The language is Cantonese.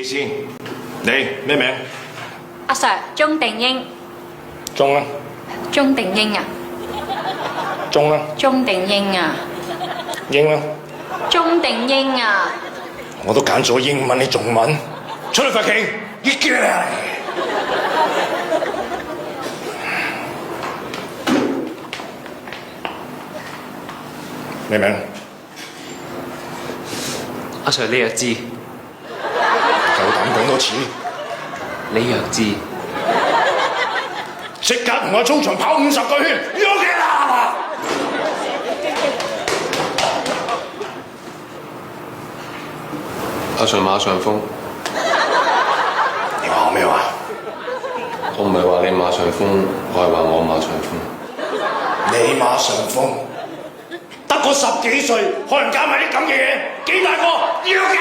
先。你咩名？阿 Sir，鐘定英。鐘啦。鐘定英啊。鐘啦。鐘定英啊。英啦。鐘定英啊。我都揀咗英文，你仲問？出去罰企，依家嚟。咩名？阿 Sir， 你弱智。夠膽講多次？你弱智。即刻同我操場跑50個圈，喐嘅啦！阿 Sir 馬上風，你話我咩話？我唔係話你馬上風，我係話我馬上風。你馬上風，得個10幾歲，學人搞埋啲咁嘅嘢，幾大個？要㗎！